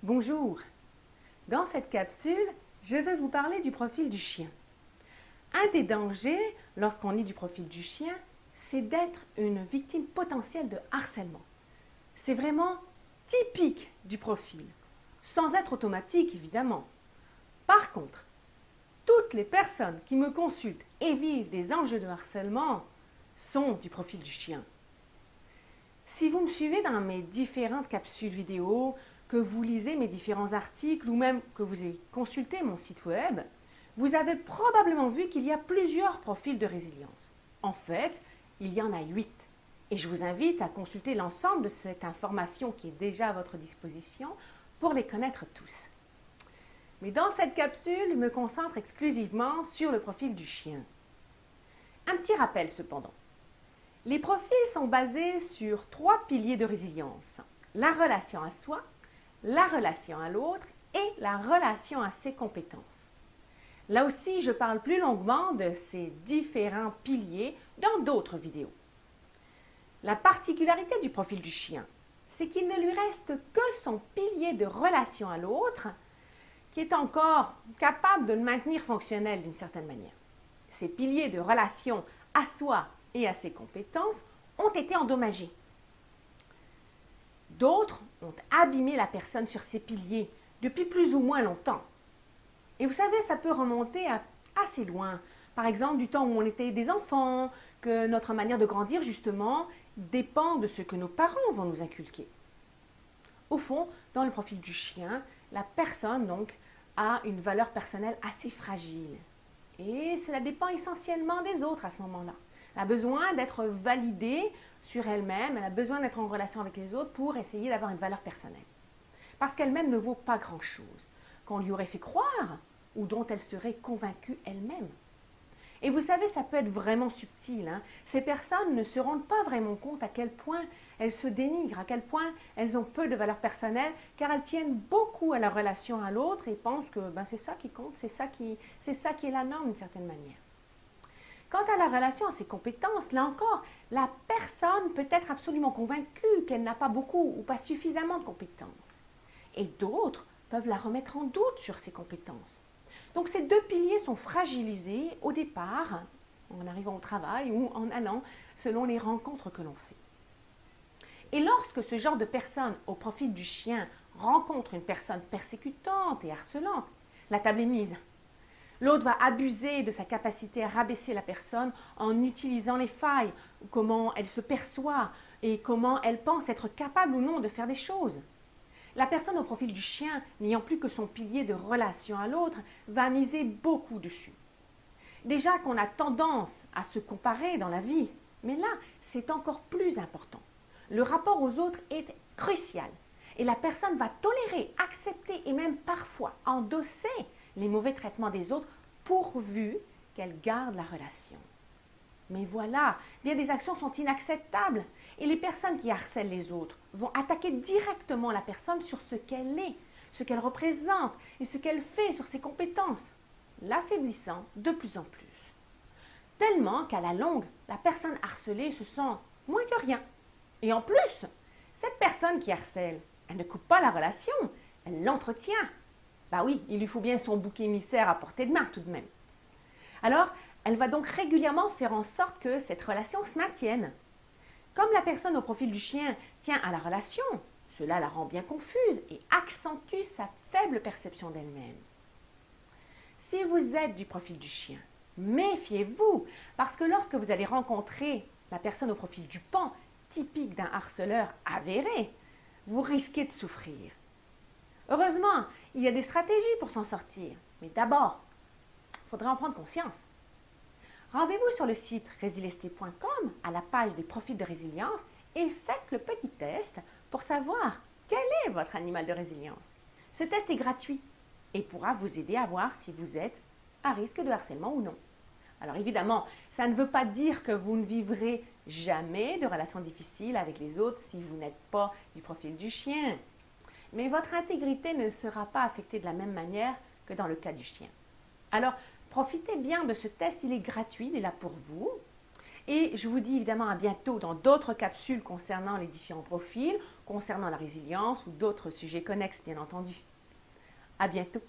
Bonjour, dans cette capsule, je vais vous parler du profil du chien. Un des dangers lorsqu'on lit du profil du chien, c'est d'être une victime potentielle de harcèlement. C'est vraiment typique du profil, sans être automatique évidemment. Par contre, toutes les personnes qui me consultent et vivent des enjeux de harcèlement sont du profil du chien. Si vous me suivez dans mes différentes capsules vidéo, que vous lisez mes différents articles ou même que vous ayez consulté mon site web, vous avez probablement vu qu'il y a plusieurs profils de résilience. En fait, il y en a 8. Et je vous invite à consulter l'ensemble de cette information qui est déjà à votre disposition pour les connaître tous. Mais dans cette capsule, je me concentre exclusivement sur le profil du chien. Un petit rappel cependant. Les profils sont basés sur 3 piliers de résilience. La relation à soi, la relation à l'autre et la relation à ses compétences. Là aussi, je parle plus longuement de ces différents piliers dans d'autres vidéos. La particularité du profil du chien, c'est qu'il ne lui reste que son pilier de relation à l'autre qui est encore capable de le maintenir fonctionnel d'une certaine manière. Ces piliers de relation à soi et à ses compétences ont été endommagés. D'autres ont abîmé la personne sur ses piliers depuis plus ou moins longtemps. Et vous savez, ça peut remonter assez loin. Par exemple, du temps où on était des enfants, que notre manière de grandir, justement, dépend de ce que nos parents vont nous inculquer. Au fond, dans le profil du chien, la personne, donc, a une valeur personnelle assez fragile. Et cela dépend essentiellement des autres à ce moment-là. Elle a besoin d'être validée sur elle-même, elle a besoin d'être en relation avec les autres pour essayer d'avoir une valeur personnelle. Parce qu'elle-même ne vaut pas grand-chose, qu'on lui aurait fait croire ou dont elle serait convaincue elle-même. Et vous savez, ça peut être vraiment subtil. Ces personnes ne se rendent pas vraiment compte à quel point elles se dénigrent, à quel point elles ont peu de valeur personnelle, car elles tiennent beaucoup à leur relation à l'autre et pensent que c'est ça qui compte, c'est ça qui est la norme d'une certaine manière. Quant à la relation à ses compétences, là encore, la personne peut être absolument convaincue qu'elle n'a pas beaucoup ou pas suffisamment de compétences. Et d'autres peuvent la remettre en doute sur ses compétences. Donc ces deux piliers sont fragilisés au départ, en arrivant au travail ou en allant selon les rencontres que l'on fait. Et lorsque ce genre de personne au profil du chien rencontre une personne persécutante et harcelante, la table est mise. L'autre va abuser de sa capacité à rabaisser la personne en utilisant les failles, comment elle se perçoit et comment elle pense être capable ou non de faire des choses. La personne au profil du chien, n'ayant plus que son pilier de relation à l'autre, va miser beaucoup dessus. Déjà qu'on a tendance à se comparer dans la vie, mais là, c'est encore plus important. Le rapport aux autres est crucial et la personne va tolérer, accepter et même parfois endosser les mauvais traitements des autres pourvu qu'elle garde la relation. Mais voilà, bien des actions sont inacceptables et les personnes qui harcèlent les autres vont attaquer directement la personne sur ce qu'elle est, ce qu'elle représente et ce qu'elle fait sur ses compétences, l'affaiblissant de plus en plus. Tellement qu'à la longue, la personne harcelée se sent moins que rien. Et en plus, cette personne qui harcèle, elle ne coupe pas la relation, elle l'entretient. Bah oui, il lui faut bien son bouc émissaire à portée de main tout de même. Alors, elle va donc régulièrement faire en sorte que cette relation se maintienne. Comme la personne au profil du chien tient à la relation, cela la rend bien confuse et accentue sa faible perception d'elle-même. Si vous êtes du profil du chien, méfiez-vous, parce que lorsque vous allez rencontrer la personne au profil du pan, typique d'un harceleur avéré, vous risquez de souffrir. Heureusement, il y a des stratégies pour s'en sortir, mais d'abord, il faudra en prendre conscience. Rendez-vous sur le site resilester.com à la page des profils de résilience et faites le petit test pour savoir quel est votre animal de résilience. Ce test est gratuit et pourra vous aider à voir si vous êtes à risque de harcèlement ou non. Alors évidemment, ça ne veut pas dire que vous ne vivrez jamais de relations difficiles avec les autres si vous n'êtes pas du profil du chien. Mais votre intégrité ne sera pas affectée de la même manière que dans le cas du chien. Alors, profitez bien de ce test, il est gratuit, il est là pour vous. Et je vous dis évidemment à bientôt dans d'autres capsules concernant les différents profils concernant la résilience ou d'autres sujets connexes, bien entendu. À bientôt!